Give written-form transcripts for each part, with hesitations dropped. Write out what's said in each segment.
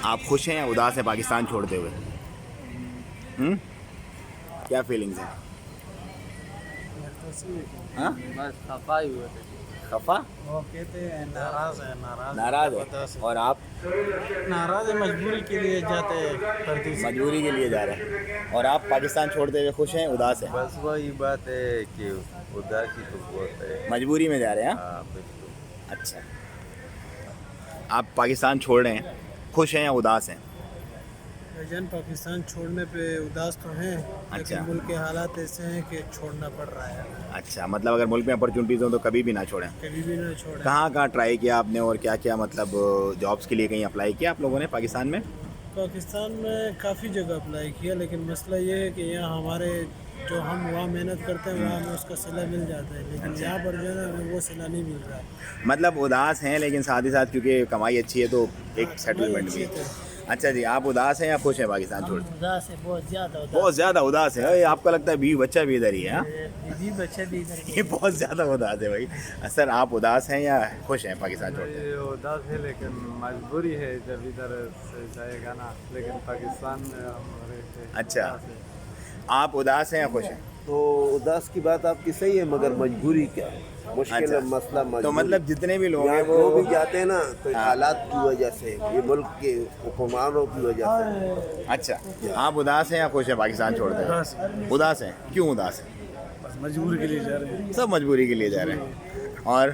آپ خوش ہیں یا اداس ہیں پاکستان چھوڑتے ہوئے؟ کیا فیلنگز ہیں؟ ہاں بس خفا ہی ہوئے تھے. خفا، وہ کہتے ہیں ناراض ہے. ناراض ہے. اور آپ ناراض ہے، مجبوری کے لیے جاتے ہیں پردیس. مجبوری کے لیے جا رہے ہیں. اور آپ پاکستان چھوڑتے ہوئے خوش ہیں اداس ہیں؟ بس وہی بات ہے کہ اداسی تو بہت ہے. مجبوری میں جا رہے ہیں. ہاں بالکل. اچھا، آپ پاکستان چھوڑ رہے ہیں، خوش ہیں یا اداس ہیں؟ جان پاکستان چھوڑنے پہ اداس تو ہیں، اچھا. لیکن ملک کے حالات ایسے ہیں کہ چھوڑنا پڑ رہا ہے. اچھا، مطلب اگر ملک میں اپرچونیٹیز ہوں تو کبھی بھی نہ چھوڑیں. کبھی بھی نہ چھوڑیں. کہاں کہاں ٹرائی کیا آپ نے اور کیا کیا مطلب جابس کے لیے کہیں اپلائی کیا آپ لوگوں نے پاکستان میں؟ پاکستان میں کافی جگہ اپلائی کیا، لیکن مسئلہ یہ ہے کہ یہاں ہمارے جو ہم وہاں محنت کرتے ہیں وہاں ہمیں اس کا صلہ مل جاتا ہے، لیکن یہاں پر جو ہے نا ہمیں وہ صلہ نہیں مل رہا ہے. مطلب اداس ہیں لیکن ساتھ ہی ساتھ کیونکہ کمائی اچھی ہے تو ایک سیٹلمنٹ بھی. اچھا جی، آپ اداس ہیں یا خوش ہیں پاکستان چھوڑ؟ اداس ہے، بہت زیادہ اداس. بہت زیادہ اداس ہے. آپ کو لگتا ہے بیوی بچہ بھی ادھر ہی ہے؟ بیوی بچے بھی ادھر یہ بہت زیادہ اداس ہے بھائی. سر آپ اداس ہیں یا خوش ہیں پاکستان چھوڑ کے؟ اداس ہے لیکن مجبوری ہے جب ادھر سے جائے گا نا، لیکن پاکستان میں ہم رہتے ہیں. اچھا، آپ اداس ہیں یا خوش ہیں؟ تو اداس کی بات آپ کی صحیح ہے، مگر مجبوری کیا مشکل اچھا. مسئلہ مجبوری. تو مطلب جتنے بھی لوگ ہیں یہاں جو بھی جاتے ہیں نا تو حالات کی وجہ سے، یہ ملک کے حکمرانوں کی وجہ سے. اچھا، آپ اداس ہیں یا خوش ہیں پاکستان چھوڑتے ہیں؟ اداس ہیں. کیوں اداس ہیں؟ بس مجبوری کے لیے جا رہے ہیں. سب مجبوری کے لیے جا رہے ہیں. اور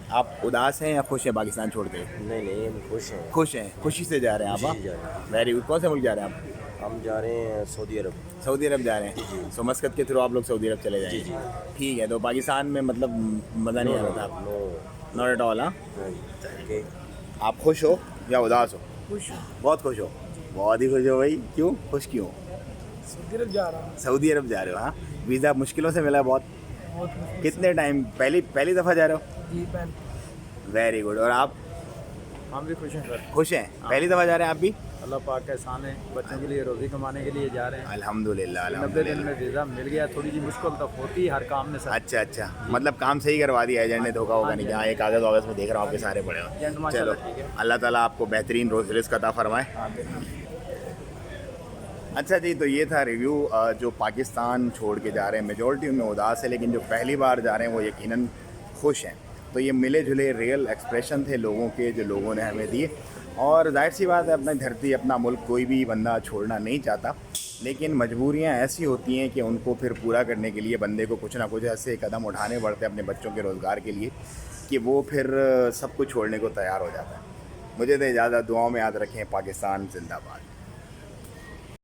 آپ اداس ہیں یا خوش ہیں پاکستان چھوڑتے ہیں؟ نہیں ہم خوش ہیں. خوش ہیں، خوشی سے جا رہے ہیں آپ؟ Very good. کون سے ملک جا رہے ہیں آپ؟ ہم جا رہے ہیں سعودی عرب. سعودی عرب جا رہے ہیں. سو مسقط کے تھرو آپ لوگ سعودی عرب چلے جائیں گے. ٹھیک ہے. تو پاکستان میں مطلب مزہ نہیں آ رہا تھا؟ Not at all. ہاں، آپ خوش ہو یا اداس ہو؟ خوش بہت خوش ہو. بہت ہی خوش ہو بھائی. کیوں خوش کیوں؟ سعودی عرب جا رہا ہوں. سعودی عرب جا رہے ہو؟ ہاں. ویزا مشکلوں سے ملا بہت؟ کتنے ٹائم پہلی دفعہ جا رہے ہو؟ جی ویری گڈ. اور آپ ہم بھی خوش ہیں سر. خوش ہیں؟ پہلی دفعہ جا رہے ہیں آپ بھی؟ اللہ پاک کا احسان ہے، بچوں کے لیے روزی کمانے کے لیے جا رہے ہیں. الحمد للہ 90 الحمد دن للہ. میں ویزا مل گیا. تھوڑی سی مشکل تو ہوتی ہے ہر کام میں سر. اچھا اچھا، مطلب کام صحیح کروا دیا ایجنٹ نے؟ دھوکا ہوگا نہیں کہ ہاں یہ کاغذ واغذ میں دیکھ رہا ہوں آپ کے سارے پڑے ہو. ایجنٹ ماشاء چلو اللہ ٹھیک ہے. اللہ تعالیٰ آپ کو بہترین رزق عطا فرمائے. اچھا جی، تو یہ تھا ریویو جو پاکستان چھوڑ کے جا رہے ہیں. میجورٹی ان میں اداس ہے، لیکن جو پہلی بار جا رہے ہیں وہ یقیناً خوش ہیں. تو یہ ملے جلے ریئل ایکسپریشن تھے لوگوں کے جو لوگوں نے ہمیں دیے. اور ظاہر سی بات ہے اپنی دھرتی اپنا ملک کوئی بھی بندہ چھوڑنا نہیں چاہتا، لیکن مجبوریاں ایسی ہوتی ہیں کہ ان کو پھر پورا کرنے کے لیے بندے کو کچھ نہ کچھ ایسے قدم اٹھانے پڑتے ہیں اپنے بچوں کے روزگار کے لیے کہ وہ پھر سب کچھ چھوڑنے کو تیار ہو جاتا ہے. مجھے تو اجازت. دعاؤں میں یاد رکھیں. پاکستان زندہ باد.